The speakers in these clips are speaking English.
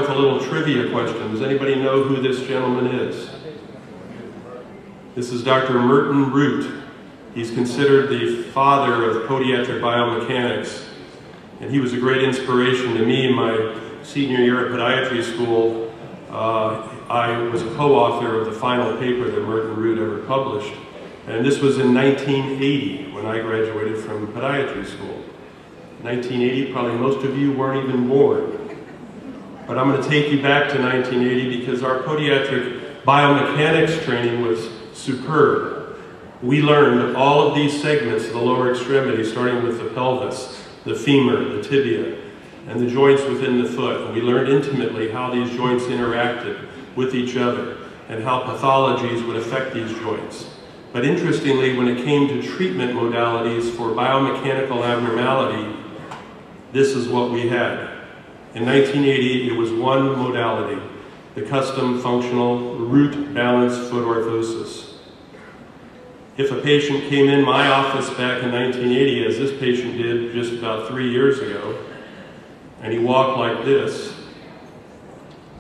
with a little trivia question. Does anybody know who this gentleman is? This is Dr. Merton Root. He's considered the father of podiatric biomechanics, and he was a great inspiration to me in my senior year at podiatry school. I was a co-author of the final paper that Merton Root ever published, and this was in 1980 when I graduated from podiatry school. 1980, probably most of you weren't even born. But I'm going to take you back to 1980 because our podiatric biomechanics training was superb. We learned all of these segments of the lower extremity, starting with the pelvis, the femur, the tibia, and the joints within the foot. And we learned intimately how these joints interacted with each other and how pathologies would affect these joints. But interestingly, when it came to treatment modalities for biomechanical abnormality, this is what we had. In 1980, it was one modality, the custom functional root balance foot orthosis. If a patient came in my office back in 1980, as this patient did just about 3 years ago, and he walked like this,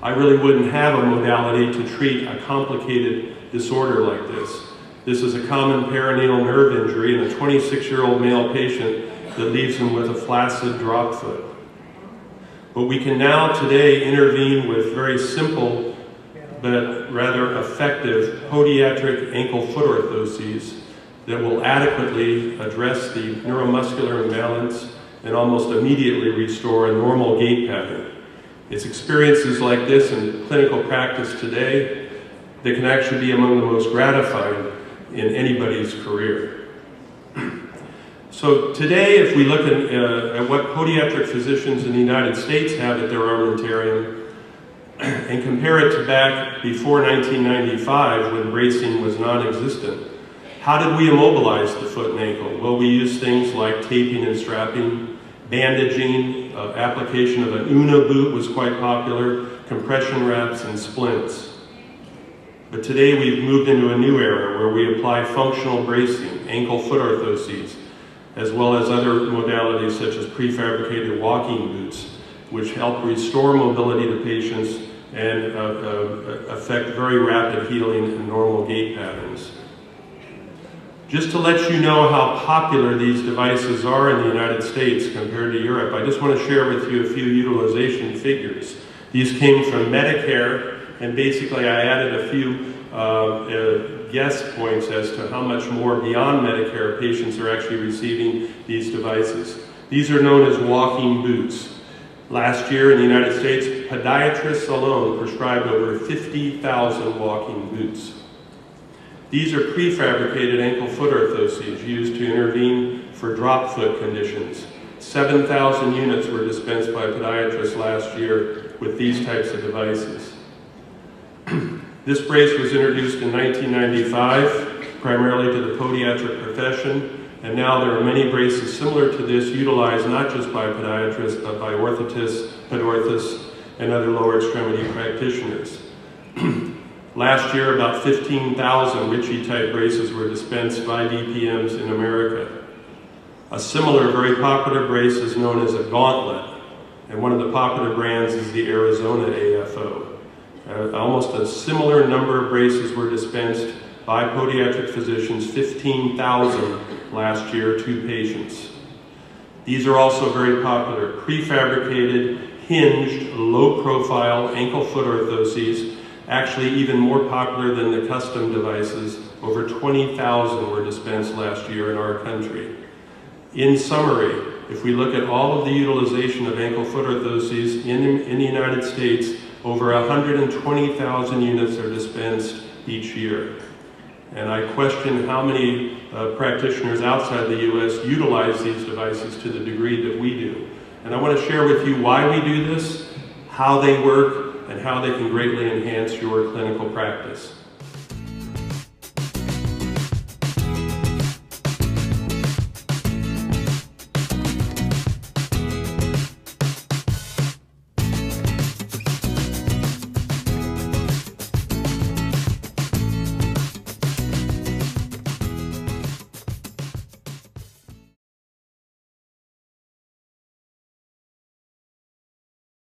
I really wouldn't have a modality to treat a complicated disorder like this. This is a common perineal nerve injury in a 26-year-old male patient that leaves him with a flaccid drop foot. But we can now today intervene with very simple but rather effective podiatric ankle foot orthoses that will adequately address the neuromuscular imbalance and almost immediately restore a normal gait pattern. It's experiences like this in clinical practice today that can actually be among the most gratifying in anybody's career. So today, if we look at what podiatric physicians in the United States have at their armamentarium and compare it to back before 1995 when bracing was non-existent, how did we immobilize the foot and ankle? Well, we used things like taping and strapping, bandaging, application of an Una boot was quite popular, compression wraps, and splints. But today we've moved into a new era where we apply functional bracing, ankle foot orthoses, as well as other modalities such as prefabricated walking boots, which help restore mobility to patients and affect very rapid healing and normal gait patterns. Just to let you know how popular these devices are in the United States compared to Europe, I just want to share with you a few utilization figures. These came from Medicare, and basically I added a few guess points as to how much more beyond Medicare patients are actually receiving these devices. These are known as walking boots. Last year in the United States, podiatrists alone prescribed over 50,000 walking boots. These are prefabricated ankle foot orthoses used to intervene for drop foot conditions. 7,000 units were dispensed by podiatrists last year with these types of devices. This brace was introduced in 1995, primarily to the podiatric profession, and now there are many braces similar to this utilized not just by podiatrists, but by orthotists, podorthists, and other lower extremity practitioners. Last year, about 15,000 Richie type braces were dispensed by DPMs in America. A similar, very popular brace is known as a gauntlet, and one of the popular brands is the Arizona AFO. Almost a similar number of braces were dispensed by podiatric physicians, 15,000 last year to patients. These are also very popular, prefabricated, hinged, low-profile ankle foot orthoses, actually even more popular than the custom devices. Over 20,000 were dispensed last year in our country. In summary, if we look at all of the utilization of ankle foot orthoses in the United States, over 120,000 units are dispensed each year. And I question how many practitioners outside the US utilize these devices to the degree that we do. And I want to share with you why we do this, how they work, and how they can greatly enhance your clinical practice.